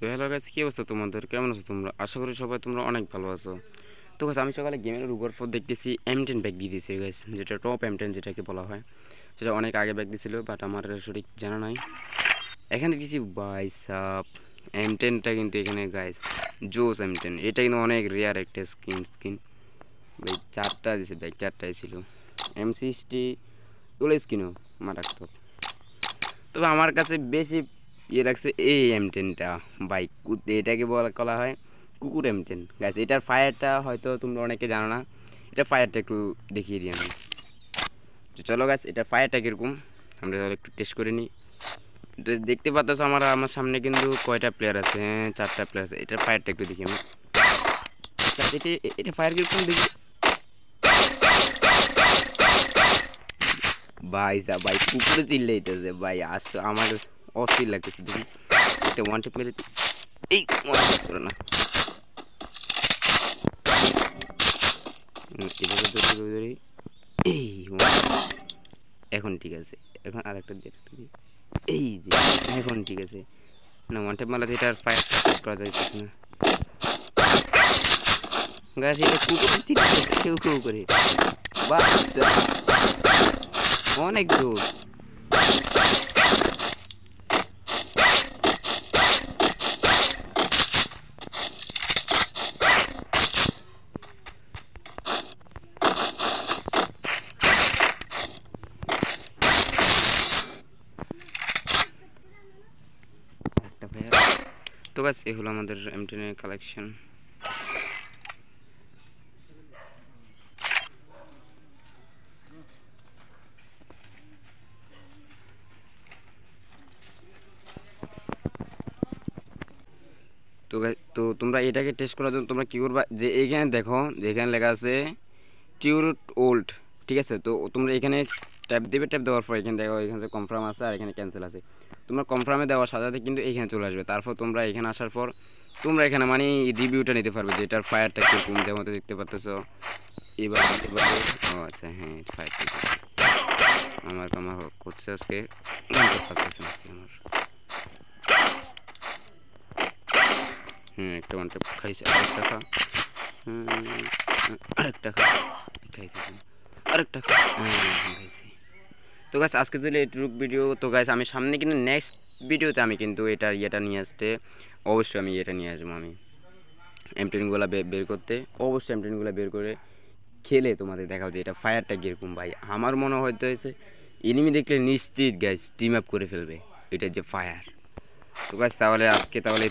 তো hello guys, কি অবস্থা তোমাদের? কেমন আছো তোমরা? আশা করি সবাই তোমরা অনেক ভালো আছো। তো গাইস, আমি সকালে গেমের উপর পর দেখতেছি M10 ব্যাগ দিয়ে দিয়েছে গাইস, যেটা টপ M10 যেটাকে বলা হয়। সেটা অনেক আগে ব্যাগ দিয়েছিল, বাট আমার সঠিক জানা নাই। এখানে দেখতেছি বাই সাপ M10টা কিন্তু এখানে গাইস জোস M10, এটা কিন্তু অনেক রেয়ার একটা স্কিন ভাই। চারটা দিয়েছে ব্যাগ, চারটাই ছিল M60 ওগুলো স্কিনও মারাত্মক। তবে আমার কাছে বেশি ইয়ে লাগছে এই M10টা বাইক, এটাকে বলা হয় কুকুর M10 গাছ। এটার ফায়ারটা হয়তো তোমরা অনেকে জানো না, এটা ফায়ারটা একটু দেখিয়ে দিই আমি। তো চলো গাছ, এটার ফায়ারটা কীরকম আমরা একটু টেস্ট করে নিই। তো দেখতে পাচ্ছ আমার সামনে কিন্তু কয়টা প্লেয়ার আছে? হ্যাঁ, 4টা প্লেয়ার আছে। এটার ফায়ারটা একটু দেখি আমি। এটা ফায়ার কীরকম দেখি ভাই। ভাই কুকুরে চিল্লে দিতেছে ভাই, আমার অস্থির লাগতেছে দেখি। এটা ওয়ান টেপ মেরে এই ওয়ান টেপ করে না, এভাবে ধরে এই এখন ঠিক আছে। এখন আরেকটা দিয়ে এই যে এখন ঠিক আছে না। ওয়ান টেপ মারলে এটার ফায়ার করা যাইতেছে না গাছ। এটা কুকুরের চিল্লে কেউ কেউ করে বাচ্চা, অনেক জোস। একটা ফায়ার। তো গাছ, এ হলো আমাদের M10 এর কালেকশন। তো তোমরা এটাকে টেস্ট করার জন্য তোমরা কী করবা, যে এইখানে দেখো যে এখানে লেখা আছে টিউর ওল্ড, ঠিক আছে? তো তোমরা এখানে ট্যাপ দেবে, ট্যাপ দেওয়ার পর এখানে দেখো এখানে কনফার্ম আছে আর এখানে ক্যান্সেল আছে। তোমরা কনফার্মে দেওয়ার সাথে সাথে কিন্তু এখানে চলে আসবে। তারপর তোমরা এখানে আসার পর তোমরা এখানে মানে রিভিউটা নিতে পারবে যে এটার ফায়ারটা কীরকম, যেমন দেখতে পাচ্ছ এবার নিতে পারবে। ও আচ্ছা, হ্যাঁ ফায়ারটা আমার করছে আজকে জানতে পারতেছে আমার। একটা ওয়ান ট্যাপ খাইছে, আরেকটা খা। আরেকটা খা খাইছে, আরেকটা খা। খাইছে। তো গাছ, আজকে যদি এটুক ভিডিও। তো গাছ, আমি সামনে কিন্তু নেক্সট ভিডিওতে আমি কিন্তু এটা ইয়েটা নিয়ে আসতে অবশ্যই আমি এটা নিয়ে আসবো। আমি M10গুলো বের করতে অবশ্যই M10গুলো বের করে খেলে তোমাদের দেখাও যে এটা ফায়ারটা কীরকম ভাই। আমার মনে হয়তো হয়েছে এনিমি দেখলে নিশ্চিত গ্যাস টিম আপ করে ফেলবে, এটা যে ফায়ার। তো গাছ, তাহলে আজকে তাহলে